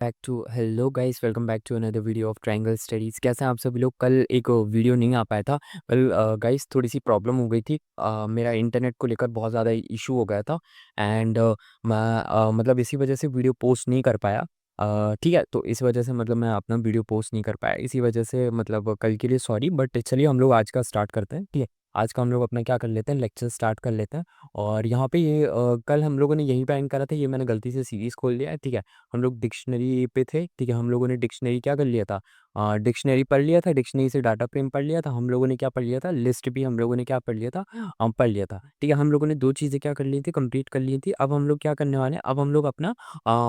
Back to hello guys, welcome back to another video of Triangle Studies. कैसे हैं आप सभी लोग? कल एक वीडियो नहीं आ पाया था। कल गाइस थोड़ी सी प्रॉब्लम हो गई थी। मेरा इंटरनेट को लेकर बहुत ज़्यादा इशू हो गया था एंड मैं मतलब इसी वजह से वीडियो पोस्ट नहीं कर पाया। ठीक है, तो इस वजह से मतलब मैं अपना वीडियो पोस्ट नहीं कर पाया, इसी वजह से मतलब कल के लिए सॉरी। बट चलिए हम लोग आज का स्टार्ट करते हैं। ठीक है, आज का हम लोग अपना क्या कर लेते हैं, लेक्चर स्टार्ट कर लेते हैं। और यहाँ पे ये कल हम लोगों ने यही प्लान करा था, ये मैंने गलती से सीरीज़ खोल लिया है। ठीक है, हम लोग डिक्शनरी पे थे। ठीक है, हम लोगों ने डिक्शनरी क्या कर लिया था, डिक्शनरी पढ़ लिया था, डिक्शनरी से डाटा फ्रेम पढ़ लिया था। हम लोगों ने क्या पढ़ लिया था, लिस्ट भी हम लोगों ने क्या पढ़ लिया था, पढ़ लिया था। ठीक है, हम लोगों ने दो चीज़ें क्या कर ली थी, कंप्लीट कर ली थी। अब हम लोग क्या करने वाले हैं, अब हम लोग अपना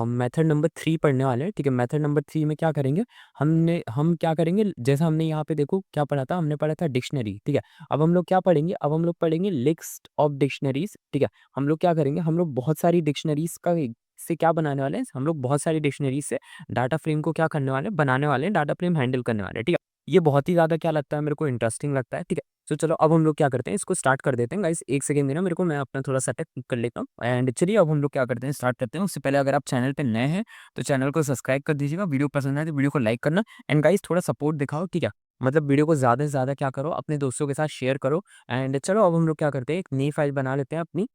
मेथड नंबर 3 पढ़ने वाले हैं। ठीक है, मेथड नंबर 3 में क्या करेंगे, हम क्या करेंगे, जैसा हमने यहाँ पे देखो क्या पढ़ा था, हमने पढ़ा था डिक्शनरी। ठीक है, अब हम लोग क्या पढ़ेंगे, अब हम लोग पढ़ेंगे लिस्ट ऑफ डिक्शनरीज। ठीक है, हम लोग क्या करेंगे, हम लोग बहुत सारी डिक्शनरीज का से क्या बनाने वाले हैं, हम लोग बहुत सारी डिक्शनरी से डाटा फ्रेम को क्या करने वाले हैं, बनाने वाले हैं, डाटा फ्रेम हैंडल करने वाले हैं। ठीक है, ये बहुत ही ज़्यादा क्या लगता है मेरे को, इंटरेस्टिंग लगता है। ठीक है, तो चलो अब हम लोग क्या करते हैं, इसको स्टार्ट कर देते हैं। गाइस एक सेकंड देना मेरे को, मैं अपना थोड़ा सेटअप कर लेता हूँ एंड चलिए अब हम लोग क्या करते हैं, स्टार्ट करते हैं। उससे पहले अगर आप चैनल पे नए हैं तो चैनल को सब्सक्राइब कर दीजिएगा, वीडियो पसंद आए तो वीडियो को लाइक करना एंड गाइस थोड़ा सपोर्ट दिखाओ। ठीक है, मतलब वीडियो को ज़्यादा से ज़्यादा क्या करो, अपने दोस्तों के साथ शेयर करो। एंड चलो अब हम लोग क्या करते हैं, एक नई फाइल बना लेते हैं अपनी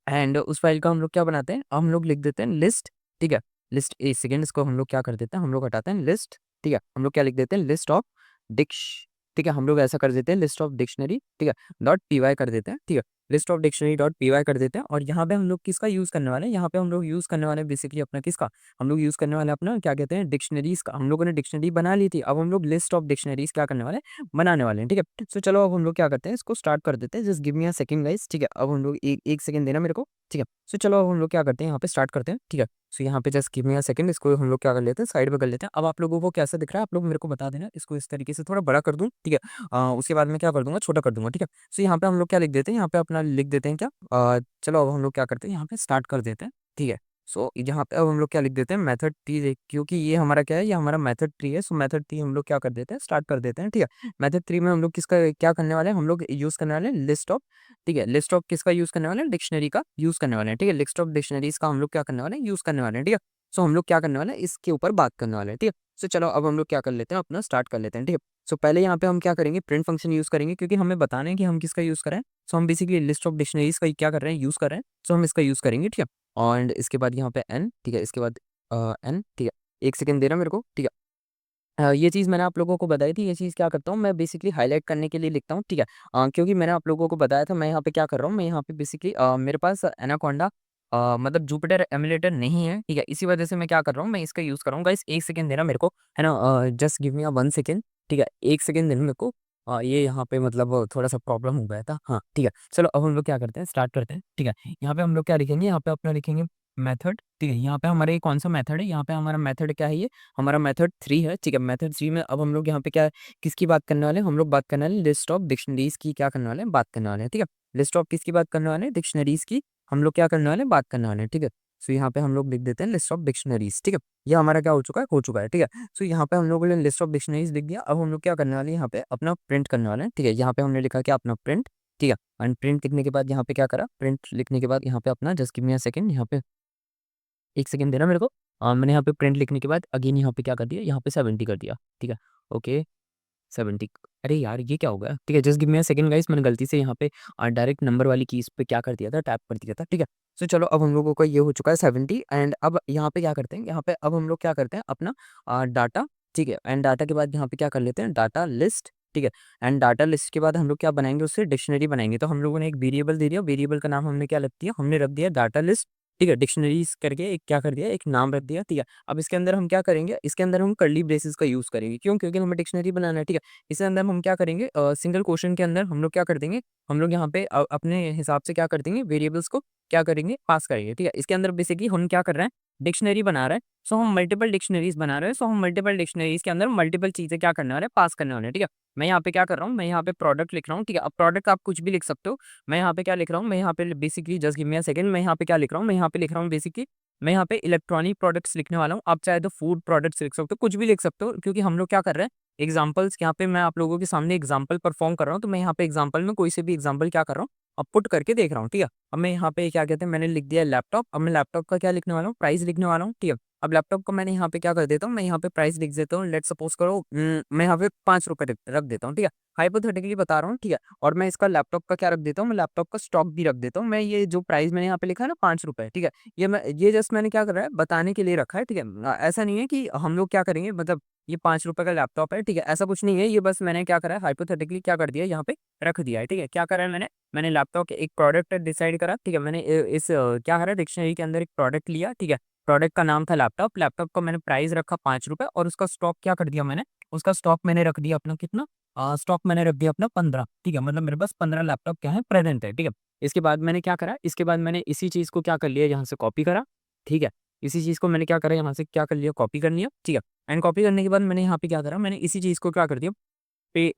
एंड उस फाइल का हम लोग क्या बनाते हैं, हम लोग लिख देते हैं लिस्ट। ठीक है, लिस्ट एक सेकेंड, इसको हम लोग क्या कर देते हैं, हम लोग हटाते हैं लिस्ट। ठीक है, हम लोग क्या लिख देते हैं, लिस्ट ऑफ डिक्श। ठीक है, हम लोग ऐसा कर देते हैं, लिस्ट ऑफ डिक्शनरी। ठीक है, डॉट पी वाई कर देते हैं। ठीक है, list of dictionary dot P Y कर देते हैं। और यहाँ पे हम लोग किसका यूज़ करने वाले हैं, यहाँ पे हम लोग यूज़ करने वाले हैं बेसिकली अपना किसका, हम लोग यूज़ करने वाले हैं अपना क्या कहते हैं, डिक्शनरीज का। हम लोगों ने डिक्शनरी बना ली थी, अब हम लोग लिस्ट ऑफ डिक्शनरीज क्या करने वाले हैं, बनाने वाले हैं। ठीक है, तो चलो अब हम लोग क्या करते हैं, इसको स्टार्ट कर देते हैं। Just give me a second guys. ठीक है, अब हम लोग एक एक सेकंड देना मेरे को। ठीक है, सो चलो अब हम लोग क्या करते हैं, यहाँ पे स्टार्ट करते हैं। ठीक है, सो यहाँ पे just give me a second, इसको हम लोग क्या कर लेते हैं, साइड में कर लेते हैं। अब आप लोगों को कैसा दिख रहा है, आप लोग मेरे को बता देना। इसको इस तरीके से थोड़ा बड़ा कर दूँ। ठीक है, उसके बाद में क्या कर दूंगा, छोटा कर दूंगा। ठीक है, सो यहाँ पे हम लोग क्या लिख देते हैं, यहाँ पे अपना लिख देते हैं क्या, चलो अब हम लोग क्या करते हैं, यहाँ पे स्टार्ट कर देते हैं। ठीक है, सो यहाँ पे अब हम लोग क्या लिख देते हैं, मेथड ट्री, क्योंकि ये हमारा क्या है, ये हमारा मेथड ट्री है। सो मेथड ट्री हम लोग क्या कर देते हैं, स्टार्ट कर देते हैं। ठीक है, मेथड ट्री में हम लोग किसका क्या करने वाले हैं, हम लोग यूज़ करने वाले हैं लिस्ट ऑफ। ठीक है, लिस्ट ऑफ किसका यूज़ करने वाले हैं, डिक्शनरी का यूज़ करने वाले हैं। ठीक है, लिस्ट ऑफ डिक्शनरीज का हम लोग क्या करने वाले हैं, यूज़ करने वाले हैं। ठीक है, सो हम लोग क्या करने वाले हैं, इसके ऊपर बात करने वाले हैं। ठीक है, सो चलो अब हम लोग क्या कर लेते हैं, अपना स्टार्ट कर लेते हैं। ठीक है, सो पहले यहाँ पे हम क्या करेंगे, प्रिंट फंक्शन यूज़ करेंगे, क्योंकि हमें बताना है कि हम किसका यूज़ कर रहे हैं। सो हम बेसिकली लिस्ट ऑफ डिक्शनरीज का क्या कर रहे हैं, यूज़ कर रहे हैं। सो हम इसका यूज़ करेंगे। ठीक है, और इसके बाद यहाँ पे एन। ठीक है, इसके बाद एन। ठीक है, एक सेकंड देना मेरे को। ठीक है, ये चीज़ मैंने आप लोगों को बताई थी, ये चीज़ क्या करता हूँ मैं बेसिकली हाइलाइट करने के लिए लिखता हूँ। ठीक है, क्योंकि मैंने आप लोगों को बताया था, मैं यहाँ पे क्या कर रहा हूँ, मैं यहाँ पे बेसिकली मेरे पास एनाकोंडा मतलब जुपिटर एमुलेटर नहीं है। ठीक है, इसी वजह से मैं क्या कर रहा हूँ, मैं इसका यूज़ कर रहा हूँ। गाइस एक सेकंड देना मेरे को, है ना, जस्ट गिव मी अ 1 सेकंड। ठीक है, एक सेकंड देना मेरे को। ये यहाँ पे मतलब थोड़ा सा प्रॉब्लम हो गया था। हाँ ठीक है, चलो अब हम लोग क्या करते हैं, स्टार्ट करते हैं। ठीक है, यहाँ पे हम लोग क्या लिखेंगे, यहाँ पे अपना लिखेंगे मेथड। ठीक है, यहाँ पे हमारा ये कौन सा मेथड है, यहाँ पे हमारा मेथड क्या है, ये हमारा मेथड 3 है। ठीक है, मेथड 3 में अब हम लोग यहाँ पे क्या किसकी बात करने वाले हैं, हम लोग बात करने वाले हैं लिस्ट ऑफ डिक्शनरीज की, क्या करने वाले हैं, बात करने वाले हैं। ठीक है, लिस्ट ऑफ किसकी बात करने वाले हैं, डिक्शनरीज की हम लोग क्या करने वाले हैं, बात करने वाले हैं। ठीक है, सो यहाँ पे हम लोग लिख देते हैं लिस्ट ऑफ डिक्शनरीज। ठीक है, ये हमारा क्या हो चुका है, हो चुका है। ठीक है, सो यहाँ पे हम लोगों ने लिस्ट ऑफ डिक्शनरीज लिख दिया। अब हम लोग क्या करने वाले हैं, यहाँ पे अपना प्रिंट करने वाले हैं। ठीक है, यहाँ पे हमने लिखा क्या, अपना प्रिंट। ठीक है, एंड प्रिंट लिखने के बाद यहाँ पे क्या करा, प्रिंट लिखने के बाद यहाँ पे अपना just give me a second, यहाँ पे एक सेकंड देना मेरे को। मैंने यहाँ पे प्रिंट लिखने के बाद अगेन यहाँ पे क्या कर दिया, यहाँ पे 70 कर दिया। ठीक है, ओके 70। अरे यार ये क्या हो गया। ठीक है, just give me a second guys, मैंने गलती से यहाँ पे डायरेक्ट नंबर वाली कीज़ पे क्या कर दिया था, टैप कर दिया था। ठीक है, सो चलो अब हम लोगों का ये हो चुका है 70 एंड अब यहाँ पे क्या करते हैं, यहाँ पे अब हम लोग क्या करते हैं अपना डाटा। ठीक है, एंड डाटा के बाद यहाँ पे क्या कर लेते हैं, डाटा लिस्ट। ठीक है, एंड डाटा लिस्ट के बाद हम लोग क्या बनाएंगे, उससे डिक्शनरी बनाएंगे। तो हम लोगों ने एक वेरिएबल दे दिया, वेरिएबल का नाम हमने क्या रख दिया, हमने रख दिया डाटा लिस्ट। ठीक है, डिक्शनरीज करके एक क्या कर दिया, एक नाम रख दिया। ठीक है, अब इसके अंदर हम क्या करेंगे, इसके अंदर हम कर्ली ब्रेसेस का यूज़ करेंगे। क्यों, क्योंकि हमें डिक्शनरी बनाना है। ठीक है, इसके अंदर हम क्या करेंगे, सिंगल क्वेश्चन के अंदर हम लोग क्या कर देंगे, हम लोग यहाँ पे अपने हिसाब से क्या कर देंगे, वेरिएबल्स को क्या करेंगे, पास करेंगे। ठीक है, इसके अंदर बेसिकली हम क्या कर रहे हैं, डिक्शनरी बना रहे हैं। सो हम मल्टीपल डिक्शनरीज बना रहे हैं। सो हम मल्टीपल डिक्शनरीज के अंदर मल्टीपल चीज़ें क्या करने वाले हैं, पास करने वाले हैं। ठीक है, मैं यहाँ पे क्या कर रहा हूँ, मैं यहाँ पे प्रोडक्ट लिख रहा हूँ। ठीक है, अब प्रोडक्ट आप कुछ भी लिख सकते हो। मैं यहाँ पे क्या लिख रहा हूँ, मैं यहाँ पे basically just give me a second, मैं यहाँ पे क्या लिख रहा हूँ, मैं यहाँ पे लिख रहा हूँ बेसिकली, मैं यहाँ पे इलेक्ट्रॉनिक प्रोडक्ट्स लिखने वाला हूँ। आप चाहे तो फूड प्रोडक्ट्स लिख सकते हो, कुछ भी लिख सकते हो, क्योंकि हम लोग क्या कर रहे हैं, एग्जाम्पल्स यहाँ पे मैं आप लोगों के सामने एग्जाम्पल परफॉर्म कर रहा हूँ। तो मैं यहाँ पे एग्जाम्पल में कोई से भी एग्जाम्पल क्या कर रहा हूँ, अब पुट करके देख रहा हूँ। ठीक है, अब मैं यहाँ पे क्या कहते हैं, मैंने लिख दिया लैपटॉप। अब मैं लैपटॉप का क्या लिखने वाला हूँ, प्राइस लिखने वाला हूँ। ठीक है, अब लैपटॉप का मैंने यहाँ पे क्या कर देता हूँ, मैं यहाँ पे प्राइस लिख देता हूँ। लेट्स सपोज करो मैं यहाँ पे ₹5 रख देता हूँ, ठीक है? हाइपोथेटिकली बता रहा हूँ, ठीक है? और मैं इसका लैपटॉप का क्या रख देता हूँ, मैं लैपटॉप का स्टॉक भी रख देता हूँ। मैं ये जो प्राइस मैंने यहाँ पे लिखा है ना ₹5, ठीक है? ये जस्ट मैंने क्या करा है, बताने के लिए रखा है, ठीक है? ऐसा नहीं है कि हम लोग क्या करेंगे, मतलब ये ₹5 का लैपटॉप है, ठीक है? ऐसा कुछ नहीं है, ये बस मैंने क्या करा है, हाइपोथेटिकली क्या कर दिया है, यहाँ पे रख दिया है, ठीक है? क्या करा है मैंने लैपटॉप के एक प्रोडक्ट डिसाइड करा, ठीक है? मैंने क्या करा, डिक्शनरी के अंदर एक प्रोडक्ट लिया, ठीक है? प्रोडक्ट का नाम था लैपटॉप। लैपटॉप का मैंने प्राइस रखा ₹5 और उसका स्टॉक क्या कर दिया मैंने, उसका स्टॉक मैंने रख दिया अपना कितना, स्टॉक मैंने रख दिया अपना 15, ठीक है? मतलब मेरे पास 15 लैपटॉप क्या है, प्रेज़ेंट है, ठीक है? इसके बाद मैंने क्या करा, इसके बाद मैंने इसी चीज़ को क्या कर लिया, यहाँ से कॉपी करा, ठीक है? इसी चीज़ को मैंने क्या करा, यहाँ से क्या कर लिया, कॉपी कर लिया, ठीक है? एंड कॉपी करने के बाद मैंने यहाँ पे क्या करा, मैंने इसी चीज़ को क्या कर दिया, पे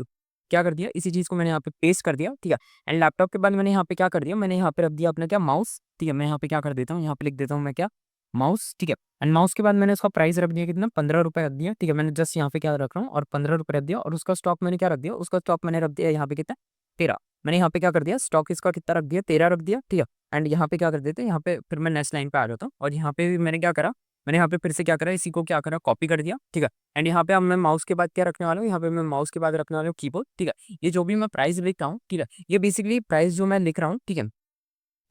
क्या कर दिया, इसी चीज़ को मैंने यहाँ पे पेस्ट कर दिया, ठीक है? एंड लैपटॉप के बाद मैंने यहाँ पे क्या कर दिया, मैंने यहाँ पे रख दिया अपना क्या, माउस, ठीक है? मैं यहाँ पे क्या कर देता हूँ, यहाँ पे लिख देता हूँ मैं क्या, माउस, ठीक है? एंड माउस के बाद मैंने उसका प्राइस रख दिया कितना, ₹15 रख दिया, ठीक है? मैंने जस्ट यहाँ पे क्या रख रहा हूँ, और ₹15 रख दिया, और उसका स्टॉक मैंने क्या रख दिया, उसका स्टॉक मैंने रख दिया यहाँ पे कितना, 13। मैंने यहाँ पे क्या कर दिया, स्टॉक इसका कितना रख दिया, 13 रख दिया, ठीक है? एंड यहाँ पे क्या कर देते हैं, यहाँ पे फिर मैं नेक्स्ट लाइन पे आ जाता हूँ, और यहाँ पे भी मैंने क्या करा, मैंने यहाँ पे फिर से क्या करा, इसी को क्या करा, कॉपी कर दिया, ठीक है? एंड यहाँ पे अब मैं माउस के बाद क्या रखने वाला हूँ, यहाँ पे मैं माउस के बाद रखने वाला हूँ कीबोर्ड, ठीक है? ये जो भी मैं प्राइस लिख रहा हूँ, ठीक है? ये बेसिकली प्राइस जो मैं लिख रहा हूँ, ठीक है?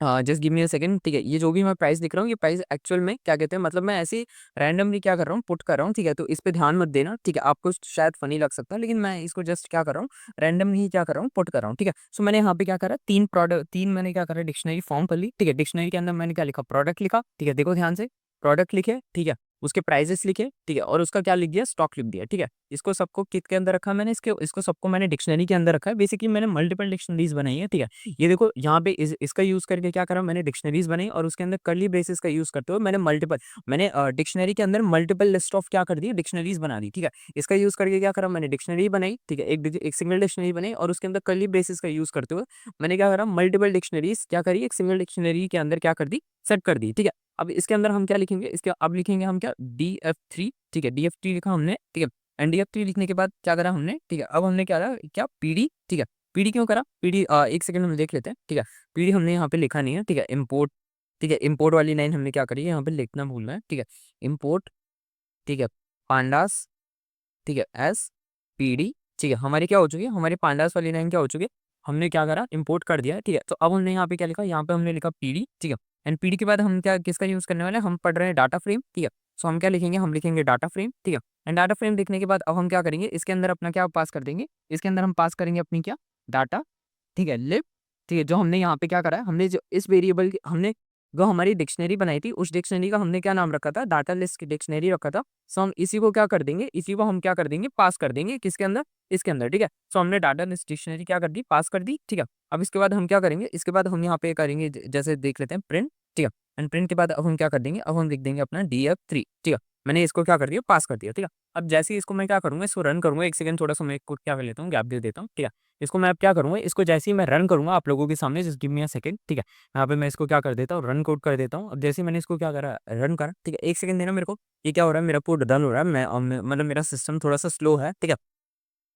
Just give me a second, ठीक है? ये जो भी मैं प्राइस लिख रहा हूँ, ये प्राइस एक्चुअल में क्या कहते हैं, मतलब मैं ऐसे ही रैंडमली क्या कर रहा हूँ, पुट कर रहा हूँ, ठीक है? तो इस पे ध्यान मत देना, ठीक है? आपको शायद फनी लग सकता है, लेकिन मैं इसको जस्ट क्या कर रहा हूँ, रैंडमली ही क्या कर रहा हूँ, पुट कर रहा हूँ, ठीक है? सो मैंने यहाँ पे क्या करा, 3 मैंने क्या करा, डिक्शनरी फॉर्म कर ली, ठीक है? डिक्शनरी के अंदर मैंने क्या लिखा, प्रोडक्ट लिखा, ठीक है? देखो ध्यान से, प्रोडक्ट लिखे, ठीक है? उसके प्राइजेस लिखे, ठीक है? और उसका क्या लिख दिया, स्टॉक लिख दिया, ठीक है? इसको सबको किट के अंदर रखा मैंने, इसको सबको मैंने डिक्शनरी के अंदर रखा है। बेसिकली मैंने मल्टीपल डिक्शनरीज बनाई है, ठीक है? ये देखो यहाँ पे इसका यूज़ करके क्या करा, मैंने डिक्शनरीज बनाई, और उसके अंदर कर्ली ब्रेसेस का यूज़ करते हुए मैंने डिक्शनरी के अंदर मल्टीपल लिस्ट ऑफ क्या कर दी, डिक्शनरीज बना दी, ठीक है? इसका यूज़ करके क्या करा, मैंने डिक्शनरी बनाई, ठीक है? एक सिंगल डिक्शनरी बनाई, और उसके अंदर कर्ली ब्रेसेस का यूज़ करते हुए मैंने क्या करा, मल्टीपल डिक्शनरीज क्या करी, एक सिंगल डिक्शनरी के अंदर क्या कर दी, सेट कर दी, ठीक है? अब इसके अंदर हम क्या लिखेंगे, इसके अब लिखेंगे हम क्या, DF3, ठीक है? DF3 लिखा हमने, ठीक है? एंड DF3 लिखने के बाद क्या करा हमने, ठीक है? अब हमने क्या करा, क्या PD, ठीक है? PD क्यों करा, PD एक सेकंड हम देख लेते हैं, ठीक है? PD हमने यहाँ पे लिखा नहीं है, ठीक है? इम्पोर्ट, ठीक है? इम्पोर्ट वाली लाइन हमने क्या करी है, यहाँ पे लिखना भूलना है, ठीक है? इम्पोर्ट, ठीक है? पांडास, ठीक है? एस PD, ठीक है? हमारी क्या हो चुकी है, हमारी पांडास वाली लाइन क्या हो चुकी है, हमने क्या करा, इम्पोर्ट कर दिया है, ठीक है? तो अब हमने यहाँ पे क्या लिखा, यहाँ पे हमने लिखा PD, ठीक है? एंड PD के बाद हम क्या, किसका यूज़ करने वाले हैं, हम पढ़ रहे हैं डाटा फ्रेम, ठीक है? सो हम क्या लिखेंगे, हम लिखेंगे डाटा फ्रेम, ठीक है? एंड डाटा फ्रेम लिखने के बाद अब हम क्या करेंगे, इसके अंदर अपना क्या पास कर देंगे, इसके अंदर हम पास करेंगे अपनी क्या, डाटा, ठीक है? लिब, ठीक है? जो हमने यहाँ पे क्या करा है, हमने जो इस वेरिएबल की हमने जो हमारी डिक्शनरी बनाई थी, उस डिक्शनरी का हमने क्या नाम रखा था, डाटा लिस्ट की डिक्शनरी रखा था। सो हम इसी को क्या कर देंगे, इसी को हम क्या कर देंगे, पास कर देंगे किसके अंदर, इसके अंदर, ठीक है? सो हमने डाटा लिस्ट डिक्शनरी क्या कर दी, पास कर दी, ठीक है? अब इसके बाद हम क्या करेंगे, इसके बाद हम यहाँ पे करेंगे जैसे देख लेते हैं प्रिंट, ठीक है? एंड प्रिंट के बाद अब हम क्या कर देंगे, अब हम लिख देंगे अपना DF3, ठीक है? मैंने इसको क्या कर दिया, पास कर दिया, ठीक है? अब जैसे ही इसको मैं क्या करूँगा, इसको रन करूँगा, एक सेकंड थोड़ा सा मैं इसको क्या कर लेता हूँ, गैप दे देता हूँ, ठीक है? इसको मैं अब क्या करूँगा, इसको जैसे ही मैं रन करूँगा आप लोगों के सामने, just give me a second, ठीक है? यहाँ पे मैं इसको क्या कर देता हूँ, रन कोड कर देता हूँ। अब जैसे ही मैंने इसको क्या करा, रन करा, ठीक है? 1 सेकंड देना मेरे को। ये क्या हो रहा है, मेरा कोड रन हो रहा है, मतलब मेरा सिस्टम थोड़ा-सा स्लो है, ठीक है?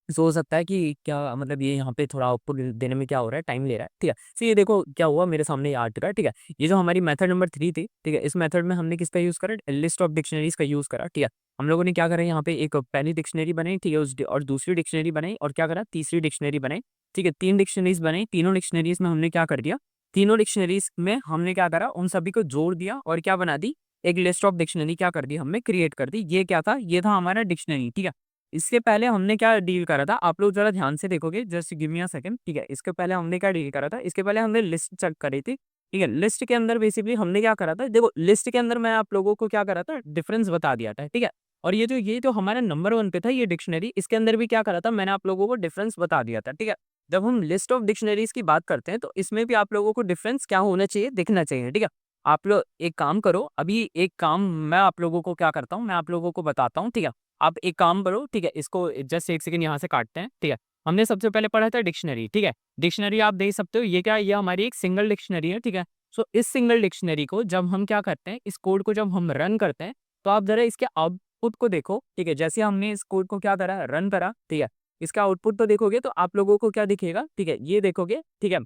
सो हो सकता है कि क्या मतलब ये यहाँ पे थोड़ा आउटपुट देने में क्या हो रहा है, टाइम ले रहा है, ठीक है? तो ये देखो क्या हुआ, मेरे सामने ये आ चुका है, ठीक है? ये जो हमारी मेथड नंबर 3 थी, ठीक है? इस मेथड में हमने किसका यूज़ करा, लिस्ट ऑफ डिक्शनरीज़ का यूज़ करा, ठीक है? हम लोगों ने क्या करा, यहाँ पे एक पहली डिक्शनरी बनाई, ठीक है? और दूसरी डिक्शनरी बनाई, और क्या करा, तीसरी डिक्शनरी बनाई, ठीक है? 3 डिक्शनरीज़ बनाई, तीनों डिक्शनरीज़ में हमने क्या कर दिया, तीनों डिक्शनरीज़ में हमने क्या करा, उन सभी को जोड़ दिया, और क्या बना दी, एक लिस्ट ऑफ डिक्शनरी क्या कर दी, हमने क्रिएट कर दी। ये क्या था, ये था हमारा डिक्शनरी, ठीक है? इसके पहले हमने क्या डील करा था, आप लोग ज़रा ध्यान से देखोगे, just give me a second, ठीक है? इसके पहले हमने क्या डील करा था, इसके पहले हमने लिस्ट चेक करी थी, ठीक है? लिस्ट के अंदर बेसिकली हमने क्या करा था, देखो लिस्ट के अंदर मैं आप लोगों को क्या करा था, डिफरेंस बता दिया था, ठीक है? और ये जो हमारा नंबर 1 पे था ये डिक्शनरी, इसके अंदर भी क्या करा था, मैंने आप लोगों को डिफरेंस बता दिया था, ठीक है? जब हम लिस्ट ऑफ डिक्शनरीज़ की बात करते हैं, तो इसमें भी आप लोगों को डिफरेंस क्या होना चाहिए, दिखना चाहिए, ठीक है? आप लोग एक काम करो, अभी एक काम मैं आप लोगों को क्या करता हूँ, मैं आप लोगों को बताता हूँ, ठीक है? आप एक काम करो, ठीक है? इसको जस्ट 1 सेकंड यहाँ से काटते हैं, ठीक है? हमने सबसे पहले पढ़ा था डिक्शनरी, ठीक है? डिक्शनरी आप देख सकते हो, ये क्या है, ये हमारी एक सिंगल डिक्शनरी है, ठीक है? सो इस सिंगल डिक्शनरी को जब हम क्या करते हैं, इस कोड को जब हम रन करते हैं, तो आप ज़रा इसके आउटपुट को देखो, ठीक है? जैसे हमने इस कोड को क्या करा, रन करा, ठीक है? इसका आउटपुट तो देखोगे तो आप लोगों को क्या दिखेगा, ठीक है? ये देखोगे, ठीक है?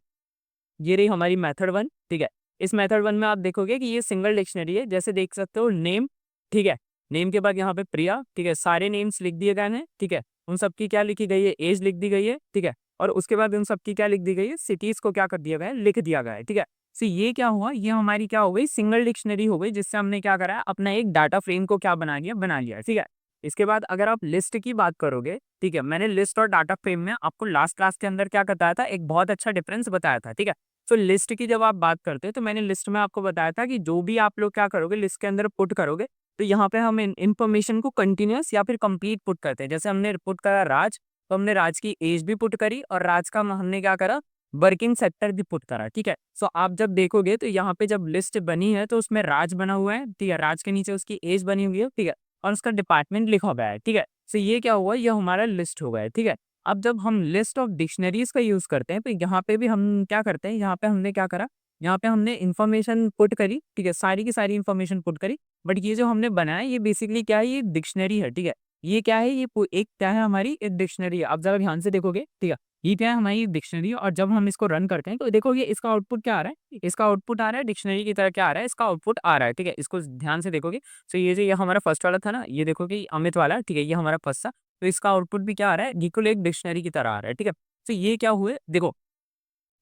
ये रही हमारी मेथड 1, ठीक है? इस मेथड 1 में आप देखोगे कि ये सिंगल डिक्शनरी है, जैसे देख सकते हो नेम, ठीक है। नेम के बाद यहाँ पे प्रिया, ठीक है, सारे नेम्स लिख दिए गए हैं, ठीक है। उन सबकी क्या लिखी गई है, एज लिख दी गई है, ठीक है। और उसके बाद उन सबकी क्या लिख दी गई है, सिटीज को क्या कर दिया गया है, लिख दिया गया है, ठीक है। सो ये क्या हुआ, ये हमारी क्या हो गई, सिंगल डिक्शनरी हो गई, जिससे हमने क्या करा है, अपना एक डाटा फ्रेम को क्या बना लिया, ठीक है। इसके बाद अगर आप लिस्ट की बात करोगे, ठीक है, मैंने लिस्ट और डाटा फ्रेम में आपको लास्ट क्लास के अंदर क्या बताया था, एक बहुत अच्छा डिफरेंस बताया था, ठीक है। तो लिस्ट की जब आप बात करते हैं तो मैंने लिस्ट में आपको बताया था कि जो भी आप लोग क्या करोगे, लिस्ट के अंदर पुट करोगे, तो यहाँ पे हम इन्फॉर्मेशन को कंटिन्यूअस या फिर कंप्लीट पुट करते हैं। जैसे हमने पुट करा राज, तो हमने राज की एज भी पुट करी और राज का हमने क्या करा, वर्किंग सेक्टर भी पुट करा, ठीक है। सो आप जब देखोगे तो यहाँ पे जब लिस्ट बनी है तो उसमें राज बना हुआ है, ठीक है, राज के नीचे उसकी एज बनी हुई है, ठीक है, और उसका डिपार्टमेंट लिखा हुआ है, ठीक है। सो ये क्या हुआ, ये हमारा लिस्ट हो गया है, ठीक है। अब जब हम लिस्ट ऑफ डिक्शनरीज का यूज करते हैं तो यहाँ पे भी हम क्या करते हैं, यहाँ पे हमने क्या करा, यहाँ पे हमने इन्फॉर्मेशन पुट करी, ठीक है, सारी की सारी इन्फॉर्मेशन पुट करी। बट ये जो हमने बनाया ये बेसिकली क्या है, ये डिक्शनरी है, ठीक है। ये क्या है, ये एक क्या है, हमारी एक डिक्शनरी है। आप जरा ध्यान से देखोगे, ठीक है, ये क्या है, हमारी डिक्शनरी। और जब हम इसको रन करते हैं तो देखोगे इसका आउटपुट क्या आ रहा है, इसका आउटपुट आ रहा है डिक्शनरी की तरह क्या आ रहा है, इसका आउटपुट आ रहा है, ठीक है। इसको ध्यान से देखोगे तो ये जो ये हमारा फर्स्ट वाला था ना, ये देखोगे ये अमित वाला, ठीक है, ये हमारा फर्स्ट था। तो इसका आउटपुट भी क्या आ रहा है, बिल्कुल एक डिक्शनरी की तरह आ रहा है, ठीक है। तो ये क्या हुए, देखो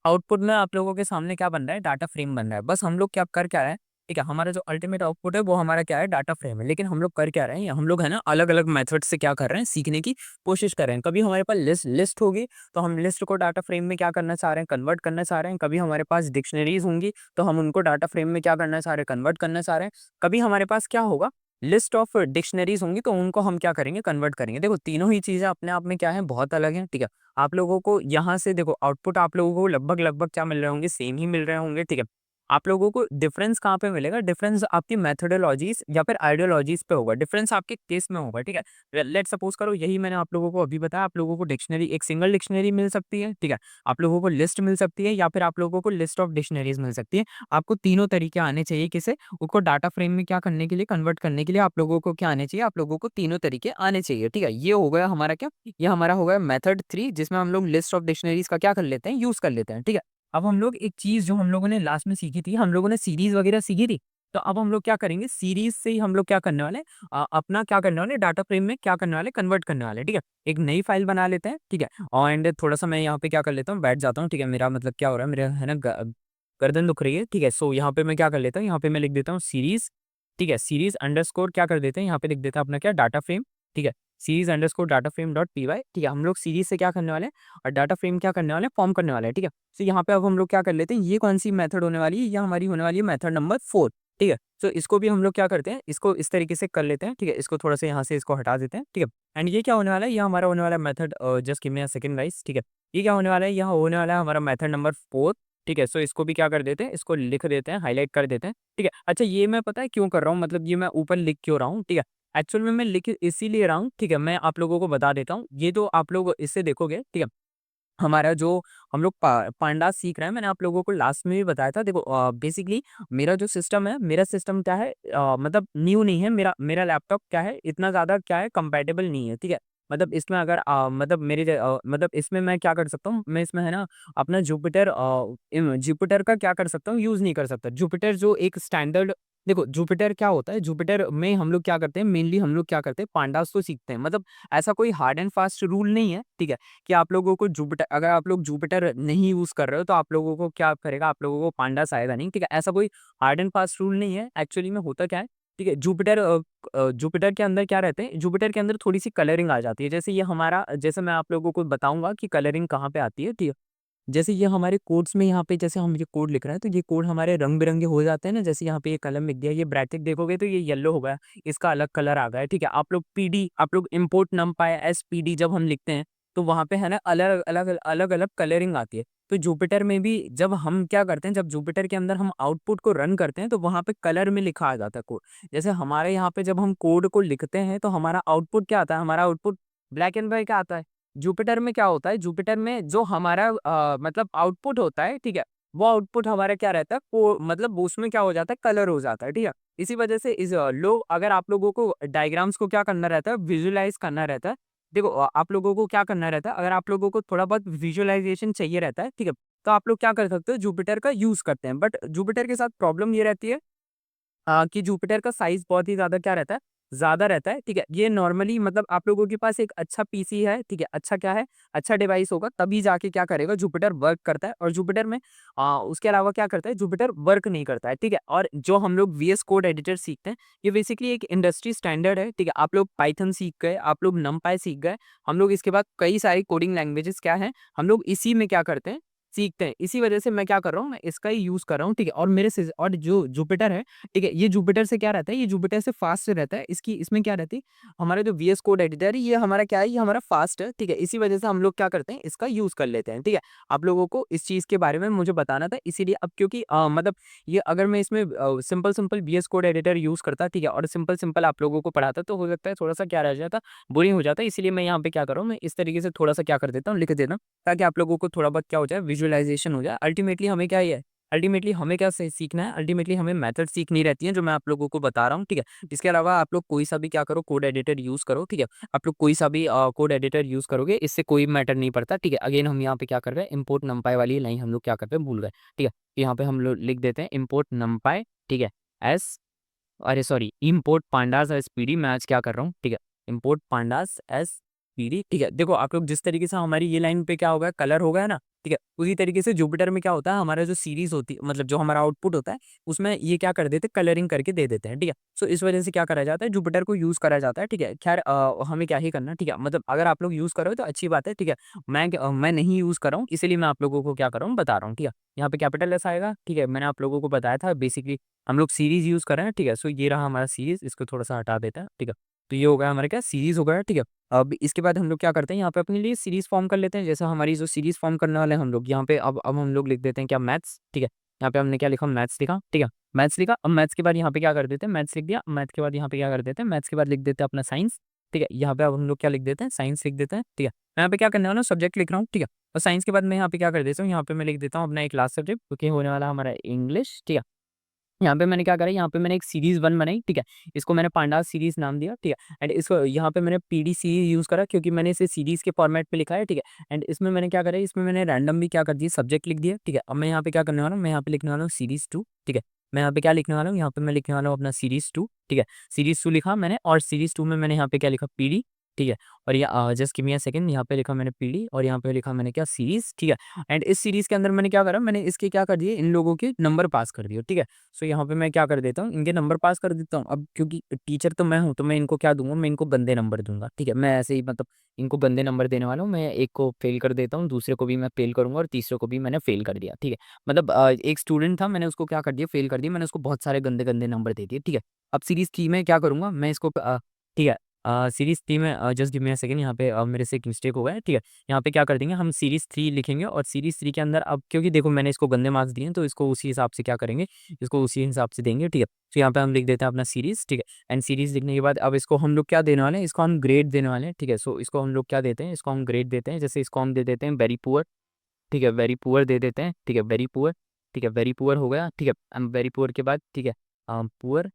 आउटपुट में आप लोगों के सामने क्या बन रहा है, डाटा फ्रेम बन रहा है। बस हम लोग क्या कर क्या रहे हैं, ठीक है, हमारा जो अल्टीमेट आउटपुट है वो हमारा क्या है, डाटा फ्रेम है। लेकिन हम लोग कर क्या रहे हैं, हम लोग है ना अलग अलग मेथड से क्या कर रहे हैं, सीखने की कोशिश कर रहे हैं। कभी हमारे पास लिस्ट होगी तो हम लिस्ट को डाटा फ्रेम में क्या करना चाह रहे हैं, कन्वर्ट करना चाह रहे हैं। कभी हमारे पास डिक्शनरीज होंगी तो हम उनको डाटा फ्रेम में क्या करना चाह रहे हैं, कन्वर्ट करना चाह रहे हैं। कभी हमारे पास क्या होगा, लिस्ट ऑफ डिक्शनरीज होंगी तो उनको हम क्या करेंगे, कन्वर्ट करेंगे। देखो तीनों ही चीजें अपने आप में क्या है, बहुत अलग है, ठीक है। आप लोगों को यहाँ से देखो आउटपुट आप लोगों को लगभग लगभग क्या मिल रहे होंगे, सेम ही मिल रहे होंगे, ठीक है। आप लोगों को डिफरेंस कहाँ पे मिलेगा, डिफरेंस आपकी मेथोडोलॉजीज या फिर आइडियोलॉजीज पे होगा, डिफरेंस आपके केस में होगा, ठीक है। लेट सपोज करो यही मैंने आप लोगों को अभी बताया, आप लोगों को डिक्शनरी एक सिंगल डिक्शनरी मिल सकती है, ठीक है। आप लोगों को लिस्ट मिल सकती है या फिर आप लोगों को लिस्ट ऑफ डिक्शनरीज मिल सकती है। आपको तीनों तरीके आने चाहिए, किसे, उसको डाटा फ्रेम में क्या करने के लिए, कन्वर्ट करने के लिए आप लोगों को क्या आने चाहिए, आप लोगों को तीनों तरीके आने चाहिए, ठीक है। ये हो गया हमारा क्या, ये हमारा हो गया मेथड 3, जिसमें हम लोग लिस्ट ऑफ डिक्शनरीज का क्या कर लेते हैं, यूज कर लेते हैं, ठीक है। अब हम लोग एक चीज जो हम लोगों ने लास्ट में सीखी थी, हम लोगों ने सीरीज वगैरह सीखी थी। तो अब हम लोग क्या करेंगे, सीरीज से ही हम लोग क्या करने वाले हैं, अपना क्या करने वाले, डाटा फ्रेम में क्या करने वाले, कन्वर्ट करने वाले, ठीक है। एक नई फाइल बना लेते हैं, ठीक है। और एंड थोड़ा सा मैं यहाँ पे क्या कर लेता हूँ, बैठ जाता हूँ, ठीक है। मेरा मतलब क्या हो रहा है, मेरा है ना गर्दन दुख रही है, ठीक है। सो यहाँ पे मैं क्या कर लेता हूँ, यहाँ पे मैं लिख देता हूँ सीरीज, ठीक है। सीरीज अंडरस्कोर क्या कर देते हैं, यहाँ पे लिख देता हूँ अपना क्या, डाटा फ्रेम, ठीक है। Series underscore data frame dot P Y, ठीक है। हम लोग सीरीज से क्या करने वाले हैं, और डाटा फ्रेम क्या करने वाले हैं, फॉर्म करने वाले हैं, ठीक है। तो यहाँ पे अब हम लोग क्या कर लेते हैं, ये कौन सी मेथड होने वाली है, ये हमारी होने वाली है मेथड नंबर 4, ठीक है। तो इसको भी हम लोग क्या करते हैं, इसको इस तरीके से कर लेते हैं, ठीक है। इसको थोड़ा सा यहाँ से इसको हटा देते हैं, ठीक है। एंड ये क्या होने वाला है, ये हमारा होने वाला है method, just give me a second guys, ठीक है। ये क्या होने वाला है, यहाँ होने वाला है हमारा मेथड नंबर 4, ठीक है। सो इसको भी क्या कर देते हैं, इसको लिख देते हैं, हाईलाइट कर देते हैं, ठीक है। अच्छा ये मैं पता है क्यों कर रहा हूँ, मतलब ये मैं ऊपर लिख क्यों रहा हूँ, ठीक है। एक्चुअल में मैं लिख इसीलिए रहा हूँ, ठीक है। मैं आप लोगों को बता देता हूँ, ये तो आप लोग इससे देखोगे, ठीक है। हमारा जो हम लोग पांडास सीख रहे हैं, मैंने आप लोगों को लास्ट में भी बताया था। देखो बेसिकली मेरा जो सिस्टम है, मेरा सिस्टम क्या है, मतलब न्यू नहीं है, मेरा मेरा लैपटॉप क्या है, इतना ज़्यादा क्या है, कंपैटिबल नहीं है, ठीक है। मतलब इसमें अगर मतलब मतलब इसमें मैं क्या कर सकता हूँ, मैं इसमें है ना अपना जुपिटर जुपिटर का क्या कर सकता हूँ, यूज़ नहीं कर सकता। जुपिटर जो एक स्टैंडर्ड, देखो जुपिटर क्या होता है, जुपिटर में हम लोग क्या करते हैं, मेनली हम लोग क्या करते हैं, पांडास को सीखते हैं। मतलब ऐसा कोई हार्ड एंड फास्ट रूल नहीं है, ठीक है, कि आप लोगों को जुपिटर, अगर आप लोग जुपिटर नहीं यूज़ कर रहे हो तो आप लोगों को क्या करेगा, आप लोगों को पांडास आएगा नहीं, ठीक है। ऐसा कोई हार्ड एंड फास्ट रूल नहीं है। एक्चुअली में होता क्या है, ठीक है, जुपिटर जुपिटर के अंदर क्या रहते हैं, जुपिटर के अंदर थोड़ी-सी कलरिंग आ जाती है। जैसे ये हमारा, जैसे मैं आप लोगों को बताऊँगा कि कलरिंग कहाँ पे आती है, ठीक है। जैसे ये हमारे कोड्स में यहाँ पे जैसे हम ये कोड लिख रहे हैं, तो ये कोड हमारे रंग-बिरंगे हो जाते हैं ना। जैसे यहाँ पे ये कलम लिख दिया, ये ब्रैकेट देखोगे तो ये येलो हो गया, इसका अलग कलर आ गया है, ठीक है। आप लोग इम्पोर्ट नमपाई एसपीडी जब हम लिखते हैं, तो वहाँ पे है ना अलग-अलग कलरिंग आती है। तो जुपिटर में भी जब हम क्या करते हैं, जब जुपिटर के अंदर हम आउटपुट को रन करते हैं, तो वहाँ पे कलर में लिखा आ जाता है कोड। जैसे हमारे यहाँ पे जब हम कोड को लिखते हैं, तो हमारा आउटपुट क्या आता है, हमारा आउटपुट ब्लैक एंड व्हाइट आता है। जुपिटर में क्या होता है, जुपिटर में जो हमारा मतलब आउटपुट होता है, ठीक है, वो आउटपुट हमारा क्या रहता है, वो मतलब उसमें क्या हो जाता है, कलर हो जाता है, ठीक है। इसी वजह से इस लोग, अगर आप लोगों को डायग्राम्स को क्या करना रहता है, विजुअलाइज करना रहता है। देखो आप लोगों को क्या करना रहता है, अगर आप लोगों को थोड़ा बहुत विजुअलाइजेशन चाहिए रहता है, ठीक है, तो आप लोग क्या कर सकते हो, जुपिटर का यूज करते हैं। बट जुपिटर के साथ प्रॉब्लम ये रहती है, कि जुपिटर का साइज़ बहुत ही ज़्यादा क्या रहता है, ज़्यादा रहता है, ठीक है? ये नॉर्मली मतलब आप लोगों के पास एक अच्छा पीसी है, ठीक है? अच्छा क्या है, अच्छा डिवाइस होगा तभी जाके क्या करेगा जुपिटर वर्क करता है और जुपिटर में उसके अलावा क्या करता है जुपिटर वर्क नहीं करता है, ठीक है? और जो हम लोग वीएस कोड एडिटर सीखते हैं, ये बेसिकली एक इंडस्ट्री स्टैंडर्ड है, ठीक है? आप लोग पाइथन सीख गए, आप लोग नमपाई सीख गए, हम लोग इसके बाद कई सारी कोडिंग लैंग्वेजेज़ क्या हैं, हम लोग इसी में क्या करते हैं, सीखते हैं। इसी वजह से मैं क्या कर रहा हूँ, मैं इसका ही यूज़ कर रहा हूँ, ठीक है? और मेरे से और जो जुपिटर है, ठीक है? ये जुपिटर से क्या रहता है, ये जुपिटर से फ़ास्ट से रहता है। इसकी इसमें क्या रहती है, हमारा जो वीएस कोड एडिटर है, ये हमारा क्या है, ये हमारा फ़ास्ट है, ठीक है? इसी वजह से हम लोग क्या करते हैं, इसका यूज़ कर लेते हैं, ठीक है? आप लोगों को इस चीज़ के बारे में मुझे बताना था, इसीलिए अब क्योंकि मतलब ये अगर मैं इसमें simple simple VS code editor use करता, ठीक है? और सिंपल-सिंपल आप लोगों को पढ़ाता, तो हो सकता है थोड़ा-सा क्या रह जाता, बोरिंग हो जाता है। इसीलिए मैं यहाँ पे क्या कर रहा हूँ, मैं इस तरीके से थोड़ा-सा क्या कर देता हूँ, लिख देता हूँ, ताकि आप लोगों को थोड़ा बहुत क्या हो जाए, विजुअलाइज़ेशन हो जाए। अल्टीमेटली हमें क्या ही है, अल्टीमेटली हमें क्या सी सीखना है, अल्टीमेटली हमें मेथड सीखनी रहती है, जो मैं आप लोगों को बता रहा हूँ, ठीक है? इसके अलावा आप लोग कोई सा भी क्या करो, कोड एडिटर यूज़ करो, ठीक है? आप लोग कोई सा भी कोड एडिटर यूज़ करोगे, इससे कोई मैटर नहीं पड़ता, ठीक है? अगेन हम यहाँ पे क्या कर रहे हैं, इम्पोर्ट नंपाई वाली लाइन हम लोग क्या कर रहे हैं, भूल गए, ठीक है? यहाँ पे हम लोग लिख देते हैं इम्पोर्ट नंपाई, ठीक है? एस अरे sorry import pandas S PD मैं आज क्या कर रहा हूँ, ठीक है? इम्पोर्ट पांडास एस पीडी, ठीक है? देखो आप लोग जिस तरीके से हमारी ये लाइन पे क्या होगा, कलर हो गया ना, ठीक है? उसी तरीके से जुपिटर में क्या होता है, हमारा जो सीरीज़ होती है मतलब जो हमारा आउटपुट होता है, उसमें ये क्या कर देते हैं, कलरिंग करके दे देते हैं, ठीक है? सो इस वजह से क्या करा जाता है, जुपिटर को यूज़ करा जाता है, ठीक है? ख़ैर हमें क्या ही करना है, ठीक है? मतलब अगर आप लोग यूज़ करोगे तो अच्छी बात है, ठीक है? मैं नहीं यूज़ कर रहा हूँ, इसीलिए मैं आप लोगों को क्या कर रहा हूँ, बता रहा हूँ, ठीक है? यहाँ पे कैपिटल एस आएगा, ठीक है? मैंने आप लोगों को बताया था बेसिकली हम लोग सीरीज़ यूज़ कर रहे हैं, ठीक है? सो ये रहा हमारा सीरीज़, इसको थोड़ा-सा हटा देते हैं, ठीक है? तो ये हो गया हमारा क्या सीरीज़ हो गया, ठीक है? अब इसके बाद हम लोग क्या करते हैं, यहाँ पे अपने लिए सीरीज़ फ़ॉर्म कर लेते हैं। जैसे हमारी जो सीरीज़ फ़ॉर्म करने वाले हैं हम लोग, यहाँ पे अब हम लोग लिख देते हैं क्या मैथ्स, ठीक है? यहाँ पे हमने क्या लिखा मैथ्स लिखा, ठीक है? मैथ्स लिखा, अब मैथ्स के बाद यहाँ पे क्या कर देते हैं, मैथ्स लिख दिया, मैथ्स के बाद यहाँ पे क्या कर देते हैं, मैथ्स के बाद लिख देते हैं अपना साइंस, ठीक है? यहाँ पे अब हम लोग क्या लिख देते हैं, साइंस लिख देते हैं, ठीक है? मैं यहाँ पे क्या करने वाला हूँ, सब्जेक्ट लिख रहा हूँ, ठीक है? और साइंस के बाद मैं यहाँ पे क्या कर देता हूँ, यहाँ पे मैं लिख देता हूँ अपना एक लास्ट सब्जेक्ट, जो कि होने वाला है हमारा इंग्लिश, ठीक है? यहाँ पे मैंने क्या करा, यहाँ पे मैंने एक सीरीज़ 1 बनाई, ठीक है? इसको मैंने पांडास सीरीज़ नाम दिया, ठीक है? एंड इसको यहाँ पे मैंने पीडी सीरीज़ यूज़ करा क्योंकि मैंने इसे सीरीज़ के फॉर्मेट पे लिखा है, ठीक है? एंड इसमें मैंने क्या करा, इसमें मैंने रैंडम भी क्या कर दिया, सब्जेक्ट लिख दिया, ठीक है? अब मैं यहाँ पे क्या करने वाला हूँ, मैं यहाँ पे लिखने वाला हूँ सीरीज़ 2, ठीक है? मैं यहाँ पे क्या लिखने वाला हूँ, यहाँ पे मैं लिखने वाला हूँ अपना सीरीज़ 2, ठीक है? सीरीज़ 2 लिखा मैंने और सीरीज़ 2 में मैंने यहाँ पे क्या लिखा, पीडी, ठीक है? और ये just give me a second, यहाँ पे लिखा मैंने पीडी और यहाँ पे लिखा मैंने क्या, सीरीज़, ठीक है? एंड इस सीरीज़ के अंदर मैंने क्या करा, मैंने इसके क्या कर दिए, इन लोगों के नंबर पास कर दिए, ठीक है? सो यहाँ पे मैं क्या कर देता हूँ, इनके नंबर पास कर देता हूँ। अब क्योंकि टीचर तो मैं हूँ, तो मैं इनको क्या दूँगा, मैं इनको गंदे नंबर दूँगा, ठीक है? मैं ऐसे ही मतलब इनको गंदे नंबर देने वाला हूँ। मैं एक को फ़ेल कर देता हूँ, दूसरे को भी मैं फ़ेल करूँगा और तीसरे को भी मैंने फ़ेल कर दिया, ठीक है? मतलब एक स्टूडेंट था, मैंने उसको क्या कर दिया, फ़ेल कर दिया। मैंने उसको बहुत सारे गंदे-गंदे नंबर दे दिए, ठीक है? अब सीरीज़ 3 में क्या करूँगा, मैं इसको ठीक है सीरीज़ 3 में just give me a second, यहाँ पे मेरे से एक मिस्टेक हो गया है, ठीक है? यहाँ पे क्या कर देंगे, हम सीरीज़ 3 लिखेंगे और सीरीज़ 3 के अंदर अब क्योंकि देखो मैंने इसको गंदे मार्क्स दिए हैं, तो इसको उसी हिसाब से क्या करेंगे, इसको उसी हिसाब से देंगे, ठीक है? तो यहाँ पे हम लिख देते हैं अपना सीरीज़, ठीक है? एंड सीरीज़ लिखने के बाद अब इसको हम लोग क्या देने वाले हैं, इसको हम ग्रेड देने वाले हैं, ठीक है? सो इसको हम लोग क्या देते हैं, इसको हम ग्रेड देते हैं। जैसे इसको हम दे देते हैं वेरी पुअर, ठीक है? वेरी पुअर दे देते हैं, ठीक है? वेरी पुअर, ठीक है? वेरी पुअर हो गया, ठीक है? वेरी पुअर के बाद ठीक है पुअर,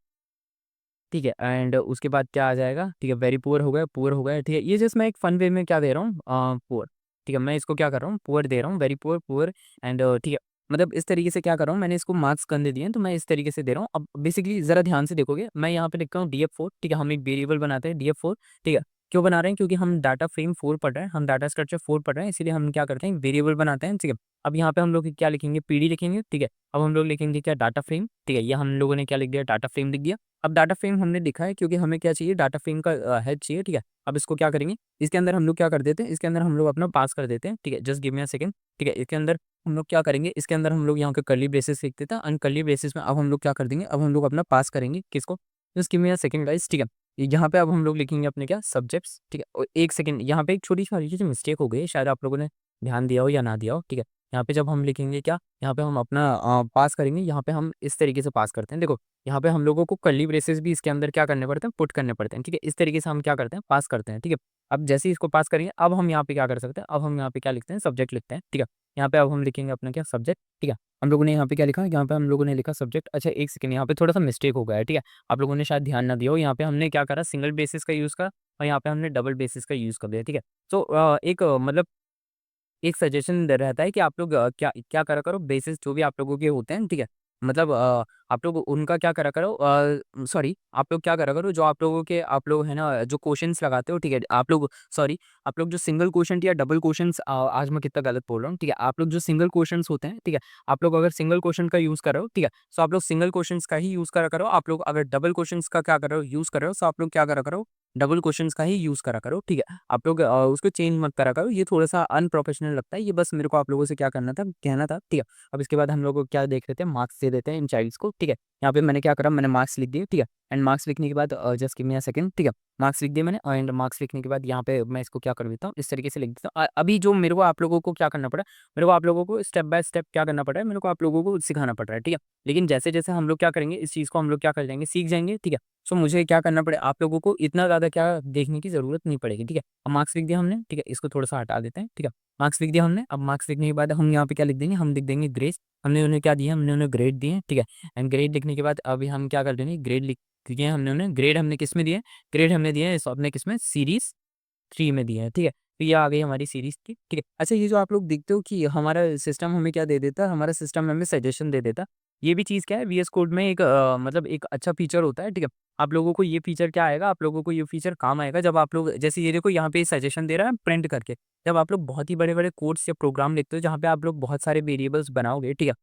ठीक है? एंड उसके बाद क्या आ जाएगा, ठीक है? वेरी पुअर हो गया, ठीक है? ये जस्ट मैं एक फन वे में क्या दे रहा हूँ पुअर, ठीक है? मैं इसको क्या कर रहा हूँ, पुअर दे रहा हूँ, वेरी पुअर, पुअर एंड ठीक है? मतलब इस तरीके से क्या कर रहा हूँ, मैंने इसको मार्क्स गंदे दिए हैं, तो मैं इस तरीके से दे रहा हूँ। अब बेसिकली ज़रा ध्यान से देखोगे, मैं यहाँ पे लिख रहा हूँ df4, ठीक है? हम एक वेरिएबल बनाते हैं df4, ठीक है? क्यों बना रहे हैं? क्योंकि हम डाटा फ्रेम 4 पढ़ रहे हैं, हम डाटा स्ट्रक्चर 4 पढ़ रहे हैं, इसीलिए हम क्या करते हैं, वेरिएबल बनाते हैं, ठीक है? अब यहाँ पे हम लोग क्या लिखेंगे, पीडी लिखेंगे, ठीक है? अब हम लोग लिखेंगे क्या, डाटा फ्रेम, ठीक है? ये हम लोगों ने क्या लिख दिया, डाटा फ्रेम लिख दिया। अब डाटा फ्रेम हमने लिखा है क्योंकि हमें क्या चाहिए, डाटा फ्रेम का हेड चाहिए, ठीक है? अब इसको क्या करेंगे, इसके अंदर हम लोग क्या कर देते हैं, इसके अंदर हम लोग अपना पास कर देते हैं, ठीक है? Just give me a second, ठीक है? इसके अंदर हम लोग क्या करेंगे, इसके अंदर हम लोग यहाँ पे कर्ली ब्रेसेस लिख देते हैं एंड कर्ली ब्रेसेस में अब हम लोग क्या कर देंगे, अब हम लोग अपना पास करेंगे किसको, just give me a second guys, ठीक है? यहाँ पे अब हम लोग लिखेंगे अपने क्या, सब्जेक्ट्स, ठीक है? और एक सेकंड यहाँ पे एक छोटी-सी मिस्टेक हो गई है, शायद आप लोगों ने ध्यान दिया हो या ना दिया हो, ठीक है? यहाँ पे जब हम लिखेंगे क्या, यहाँ पे हम अपना पास करेंगे, यहाँ पे हम इस तरीके से पास करते हैं। देखो यहाँ पे हम लोगों को कर्ली ब्रेसेस भी इसके अंदर क्या करने पड़ते हैं, पुट करने पड़ते हैं, ठीक है? इस तरीके से हम क्या करते हैं, पास करते हैं, ठीक है? अब जैसे ही इसको पास करेंगे, अब हम यहाँ पे क्या कर सकते हैं, अब हम यहाँ पे क्या लिखते हैं, सब्जेक्ट लिखते हैं, ठीक है? यहाँ पे अब हम लिखेंगे अपना क्या, सब्जेक्ट, ठीक है? हम लोगों ने यहाँ पे क्या लिखा, यहाँ पे हम लोगों ने लिखा सब्जेक्ट। अच्छा एक सेकंड, यहाँ पे थोड़ा-सा मिस्टेक हो गया है, ठीक है? आप लोगों ने शायद ध्यान ना दिया हो, यहाँ पे हमने क्या करा, सिंगल बेसिस का यूज़ करा और यहाँ पे हमने डबल बेसिस का यूज़ कर दिया, ठीक है? तो एक मतलब एक सजेशन रहता है कि आप लोग क्या क्या करा करो, बेसिस जो भी आप लोगों के होते हैं, ठीक है? मतलब आप लोग उनका क्या करा करो, सॉरी, आप लोग क्या करा करो, जो आप लोगों के आप लोग है ना जो क्वेश्चंस लगाते हो, ठीक है, आप लोग सॉरी, आप लोग जो सिंगल क्वेश्चन या डबल क्वेश्चंस, आज मैं कितना गलत बोल रहा हूँ, ठीक है, आप लोग जो सिंगल क्वेश्चंस होते हैं, ठीक है, आप लोग अगर सिंगल क्वेश्चन का यूज कर रहे हो, ठीक है, सो आप लोग सिंगल क्वेश्चंस का ही यूज करा करो। आप लोग अगर डबल क्वेश्चंस का क्या कर रहे हो, यूज कर रहे हो, सो आप लोग क्या करा करो, डबल क्वेश्चंस का ही यूज करा करो, ठीक है। आप लोग उसको चेंज मत करा करो, ये थोड़ा सा अनप्रोफेशनल लगता है, ये बस मेरे को आप लोगों से क्या करना था, कहना था, ठीक है। अब इसके बाद हम लोग को क्या देख रहे थे, मार्क्स दे देते हैं इन चाइल्ड्स को, ठीक है। यहाँ पे मैंने क्या करा, मैंने मार्क्स लिख दिए, ठीक है। एंड मार्क्स लिखने के बाद just give me a second, ठीक है। मार्क्स लिख दिए मैंने, एंड मार्क्स लिखने के बाद यहाँ पे मैं इसको क्या कर देता हूँ, इस तरीके से लिख देता हूँ। अभी जो मेरे को आप लोगों को क्या करना पड़ा, मेरे को आप लोगों को स्टेप बाय स्टेप क्या करना पड़ रहा है, मेरे को आप लोगों को सिखाना पड़ रहा है, ठीक है। लेकिन जैसे जैसे हम लोग क्या करेंगे, इस चीज़ को हम लोग क्या कर जाएंगे, सीख जाएंगे, ठीक है। सो मुझे क्या करना पड़े, आप लोगों को इतना ज़्यादा क्या देखने की ज़रूरत नहीं पड़ेगी, ठीक है। अब मार्क्स लिख दिया हमने, ठीक है, इसको थोड़ा सा हटा देते हैं, ठीक है। मार्क्स लिख दिया हमने, अब मार्क्स लिखने के बाद हम यहाँ पे क्या लिख देंगे, हम लिख देंगे ग्रेस। हमने उन्हें क्या दिया, हमने उन्हें ग्रेड दिए, ठीक है। एंड ग्रेड लिखने के बाद अभी हम क्या कर देंगे, ग्रेड लिख दिए हमने उन्हें, ग्रेड हमने किस में दिए, ग्रेड हमने दिए है अपने किस में, सीरीज 3 में दिए हैं, ठीक है। तो ये आ गई हमारी सीरीज़ की, ठीक है। अच्छा, ये जो आप लोग देखते हो कि हमारा सिस्टम हमें क्या दे देता है, हमारा सिस्टम हमें सजेशन दे देता है। ये भी चीज़ क्या है, वीएस कोड में एक मतलब एक अच्छा फीचर होता है, ठीक है। आप लोगों को ये फीचर क्या आएगा, आप लोगों को ये फीचर काम आएगा जब आप लोग जैसे ये देखो यहाँ पे सजेशन दे रहा है प्रिंट करके। जब आप लोग बहुत ही बड़े-बड़े कोड्स या प्रोग्राम लिखते हो जहाँ पे आप लोग बहुत सारे वेरिएबल्स बनाओगे, ठीक है।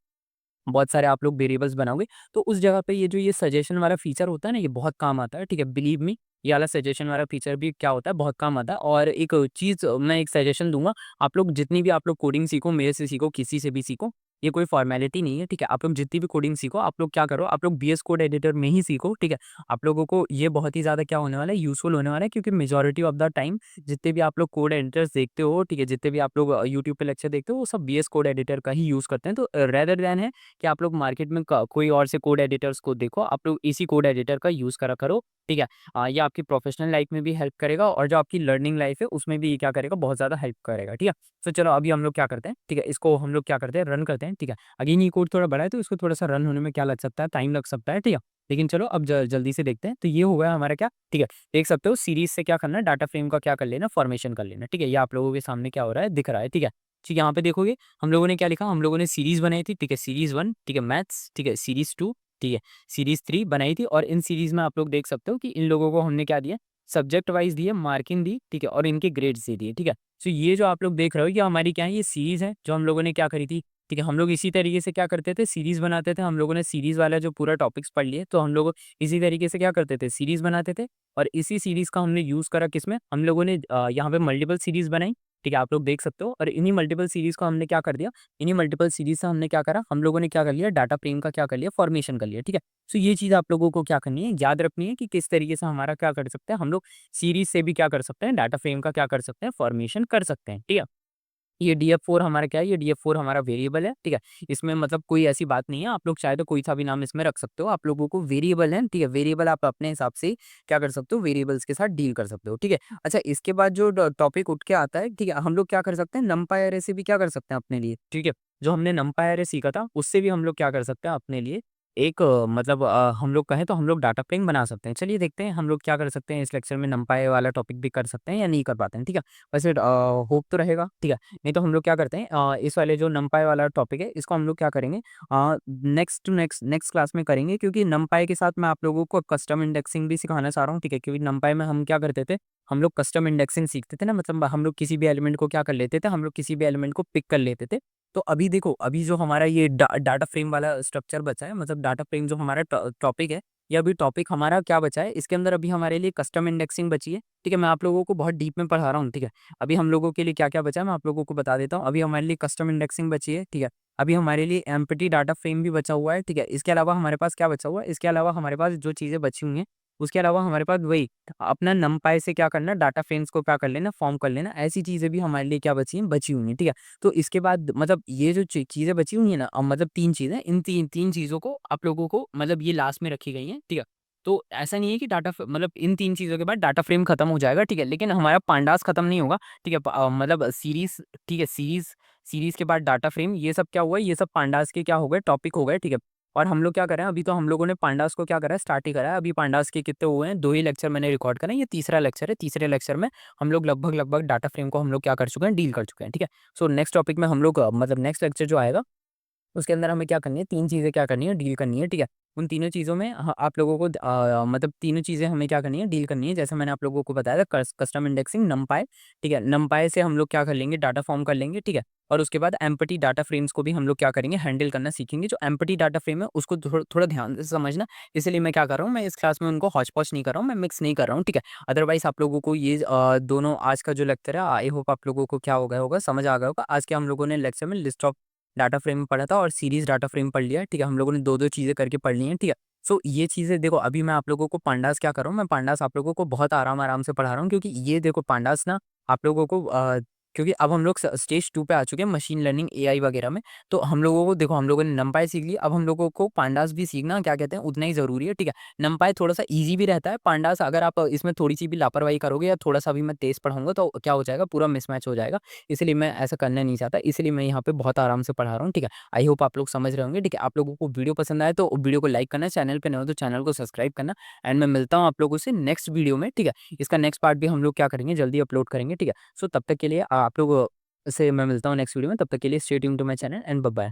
बहुत सारे आप लोग वेरिएबल्स बनाओगे, तो उस जगह पे ये जो ये सजेशन वाला फीचर होता है ना, ये बहुत काम आता है, ठीक है। बिलीव मी, ये वाला सजेशन वाला फीचर भी क्या होता है, बहुत काम आता है। और एक चीज़ मैं एक सजेशन दूँगा, आप लोग जितनी भी आप लोग कोडिंग सीखो, मेरे से सीखो, किसी से भी सीखो, ये कोई फॉर्मेलिटी नहीं है, ठीक है। आप लोग जितनी भी कोडिंग सीखो, आप लोग क्या करो, आप लोग बीएस कोड एडिटर में ही सीखो, ठीक है। आप लोगों को ये बहुत ही ज़्यादा क्या होने वाला है, यूज़फुल होने वाला है, क्योंकि मेजॉरिटी ऑफ द टाइम जितने भी आप लोग कोड एडिटर्स देखते हो, ठीक है, जितने भी आप लोग यूट्यूब पे लेक्चर देखते हो, वो सब बीएस कोड एडिटर का ही यूज़ करते हैं। तो रेदर देन है कि आप लोग मार्केट में कोई और से कोड एडिटर्स को देखो, आप लोग इसी कोड एडिटर का यूज़ करा करो, ठीक है। ये आपकी प्रोफेशनल लाइफ में भी हेल्प करेगा और जो आपकी लर्निंग लाइफ है उसमें भी ये क्या करेगा, बहुत ज़्यादा हेल्प करेगा, ठीक है। तो चलो अभी हम लोग क्या करते हैं, ठीक है, इसको हम लोग क्या करते हैं, रन करते हैं, ठीक है। अगेन ये कोड थोड़ा बड़ा है तो इसको थोड़ा सा रन होने में क्या लग सकता है, टाइम लग सकता है, ठीक है। लेकिन चलो अब जल्दी से देखते हैं। तो ये हो गया हमारा क्या, ठीक है। देख सकते हो सीरीज से क्या करना है, डाटा फ्रेम का क्या कर लेना, फॉर्मेशन कर लेना, ठीक है। ये आप लोगों के सामने क्या हो रहा है, दिख रहा है, ठीक है। ठीक है, यहाँ पे देखोगे हम लोगों ने क्या लिखा, हम लोगों ने सीरीज़ बनाई थी, ठीक है, सीरीज़ 1, ठीक है, मैथ्स, ठीक है, सीरीज़ 2, ठीक है, सीरीज़ 3 बनाई थी। और इन सीरीज़ में आप लोग देख सकते हो कि इन लोगों को हमने क्या दिया, सब्जेक्ट वाइज़ दिए, मार्किंग दी, ठीक है, और इनके ग्रेड्स दे दिए, ठीक है। सो ये जो आप लोग देख रहे हो, ये हमारी क्या है, ये सीरीज़ है, जो हम लोगों ने क्या करी थी, ठीक है। हम लोग इसी तरीके से क्या करते थे, सीरीज़ बनाते थे। हम लोगों ने सीरीज़ वाला जो पूरा टॉपिक्स पढ़ लिए, तो हम लोग इसी तरीके से क्या करते थे, सीरीज़ बनाते थे। और इसी सीरीज़ का हमने यूज़ करा किसमें, हम लोगों ने यहाँ पे मल्टीपल सीरीज़ बनाई, ठीक है, आप लोग देख सकते हो। और इन्हीं मल्टीपल सीरीज़ को हमने क्या कर दिया, इन्हीं मल्टीपल सीरीज़ से हमने क्या करा, हम लोगों ने क्या कर लिया, डाटा फ्रेम का क्या कर लिया, फॉर्मेशन कर लिया, ठीक है। सो ये चीज़ आप लोगों को क्या करनी है, याद रखनी है कि किस तरीके से हमारा क्या कर सकते हैं, हम लोग सीरीज़ से भी क्या कर सकते हैं, डाटा फ्रेम का क्या कर सकते हैं, फॉर्मेशन कर सकते हैं, ठीक है। ये डीएफ4 हमारा क्या है, ये डीएफ4 हमारा वेरिएबल है, ठीक है। इसमें मतलब कोई ऐसी बात नहीं है, आप लोग चाहे तो कोई सा भी नाम इसमें रख सकते हो। आप लोगों को वेरिएबल है, ठीक है, वेरिएबल आप अपने हिसाब से क्या कर सकते हो, वेरिएबल्स के साथ डील कर सकते हो, ठीक है। अच्छा, इसके बाद जो टॉपिक उठ के आता है, ठीक है, हम लोग क्या कर सकते हैं, नमपाई अरे से भी क्या कर सकते हैं अपने लिए, ठीक है। जो हमने नमपाई अरे सीखा था उससे भी हम लोग क्या कर सकते हैं अपने लिए एक मतलब हम लोग कहें तो हम लोग डाटा फ्रेम बना सकते हैं। चलिए देखते हैं हम लोग क्या कर सकते हैं, इस लेक्चर में नमपाई वाला टॉपिक भी कर सकते हैं या नहीं कर पाते हैं, ठीक है। वैसे होप तो रहेगा, ठीक है। नहीं तो हम लोग क्या करते हैं, इस वाले जो नमपाई वाला टॉपिक है इसको हम लोग क्या करेंगे, नेक्स्ट नेक्स्ट नेक्स्ट क्लास में करेंगे, क्योंकि नमपाई के साथ मैं आप लोगों को कस्टम इंडेक्सिंग भी सिखाना चाह रहा हूँ, ठीक है। क्योंकि नमपाई में हम क्या करते थे, हम लोग कस्टम इंडेक्सिंग सीखते थे ना, मतलब हम लोग किसी भी एलिमेंट को क्या कर लेते थे, हम लोग किसी भी एलिमेंट को पिक कर लेते थे। तो अभी देखो, अभी जो हमारा ये डाटा फ्रेम वाला स्ट्रक्चर बचा है, मतलब डाटा फ्रेम जो हमारा टॉपिक है, ये अभी टॉपिक हमारा क्या बचा है, इसके अंदर अभी हमारे लिए कस्टम इंडेक्सिंग बची है, ठीक है। मैं आप लोगों को बहुत डीप में पढ़ा रहा हूँ, ठीक है। अभी हम लोगों के लिए क्या-क्या बचा है मैं आप लोगों को बता देता हूँ। अभी हमारे लिए कस्टम इंडेक्सिंग बची है, ठीक है। अभी हमारे लिए एम्प्टी डाटा फ्रेम भी बचा हुआ है, ठीक है। इसके अलावा हमारे पास क्या बचा हुआ है, इसके अलावा हमारे पास जो चीज़ें बची हुई हैं, उसके अलावा हमारे पास वही अपना नमपाई से क्या करना, डाटा फ्रेम्स को क्या कर लेना, फॉर्म कर लेना। ऐसी चीज़ें भी हमारे लिए क्या बची हैं, बची हुई हैं, ठीक है। तो इसके बाद मतलब ये जो चीज़ें बची हुई हैं ना, मतलब 3 चीज़ें, इन 3 चीज़ों को आप लोगों को मतलब ये लास्ट में रखी गई हैं, ठीक है। तो ऐसा नहीं है कि मतलब इन 3 चीज़ों के बाद डाटा फ्रेम खत्म हो जाएगा, ठीक है। लेकिन हमारा पांडास खत्म नहीं होगा, ठीक है। मतलब सीरीज़, ठीक है, सीरीज़ सीरीज़ के बाद डाटा फ्रेम, ये सब क्या हुआ है, ये सब पांडास के क्या हो गए, टॉपिक हो गए, ठीक है। और हम लोग क्या कर रहे हैं, अभी तो हम लोगों ने पांडास को क्या करा है, स्टार्ट ही करा है। अभी पांडास के कितने हुए हैं, 2 ही लेक्चर मैंने रिकॉर्ड करा है, ये तीसरा लेक्चर है। तीसरे लेक्चर में हम लोग लगभग डाटा फ्रेम को हम लोग क्या कर चुके हैं, डील कर चुके हैं, ठीक है। सो नेक्स्ट टॉपिक में हम लोग मतलब नेक्स्ट लेक्चर जो आएगा उसके अंदर हमें क्या करनी है, 3 चीज़ें क्या करनी है, डील करनी है, ठीक है? उन तीनों चीज़ों में आप लोगों को मतलब तीनों चीज़ें हमें क्या करनी है, डील करनी है। जैसे मैंने आप लोगों को बताया था कस्टम इंडेक्सिंग, नमपाई, ठीक है? नमपाई से हम लोग क्या कर लेंगे, डाटा फॉर्म कर लेंगे, ठीक है? और उसके बाद एम्पटी डाटा फ्रेम्स को भी हम लोग क्या करेंगे, हैंडल करना सीखेंगे। जो एम्पटी डाटा फ्रेम है उसको थोड़ा ध्यान से समझना, इसलिए मैं क्या कर रहा हूँ, मैं इस क्लास में उनको हौच-पौच नहीं कर रहा हूँ, मैं मिक्स नहीं कर रहा हूँ, ठीक है? अदरवाइज़ आप लोगों को ये दोनों आज का जो लेक्चर है, आई होप आप लोगों को क्या हो गया होगा, समझ आ गया होगा। आज के हम लोगों ने लेक्चर में लिस्ट ऑफ डाटा फ्रेम पढ़ा था और सीरीज़ डाटा फ्रेम पढ़ लिया है, ठीक है? हम लोगों ने 2-2 चीज़ें करके पढ़ ली हैं, ठीक है? सो ये चीज़ें देखो, अभी मैं आप लोगों को पांडास क्या कर रहा हूँ, मैं पांडास आप लोगों को बहुत आराम-आराम से पढ़ा रहा हूँ, क्योंकि ये देखो पांडास ना आप लोगों को क्योंकि अब हम लोग स स्टेज 2 पे आ चुके हैं मशीन लर्निंग एआई वगैरह में। तो हम लोगों को देखो, हम लोगों ने नमपाई सीख ली, अब हम लोगों को पांडास भी सीखना क्या कहते हैं उतना ही ज़रूरी है, ठीक है? नमपाई थोड़ा-सा ईज़ी भी रहता है, पांडास अगर आप इसमें थोड़ी-सी भी लापरवाही करोगे या थोड़ा-सा भी मैं तेज़ पढ़ाऊँगा तो क्या हो जाएगा, पूरा मिसमैच हो जाएगा। इसलिए मैं ऐसा करना नहीं चाहता, इसलिए मैं यहाँ पे बहुत आराम से पढ़ा रहा हूँ, ठीक है? आई होप आप लोग समझ रहे होंगे, ठीक है? आप लोगों को वीडियो पसंद आए तो वीडियो को लाइक करना, चैनल पे नए हो तो चैनल को सब्सक्राइब करना, एंड मैं मिलता हूँ आप लोगों से नेक्स्ट वीडियो में, ठीक है? इसका नेक्स्ट पार्ट भी हम लोग क्या करेंगे, जल्दी अपलोड करेंगे, ठीक है? सो तब तक के लिए आप लोग से मैं मिलता हूँ नेक्स्ट वीडियो में, तब तक के लिए stay tuned to my channel and bye bye.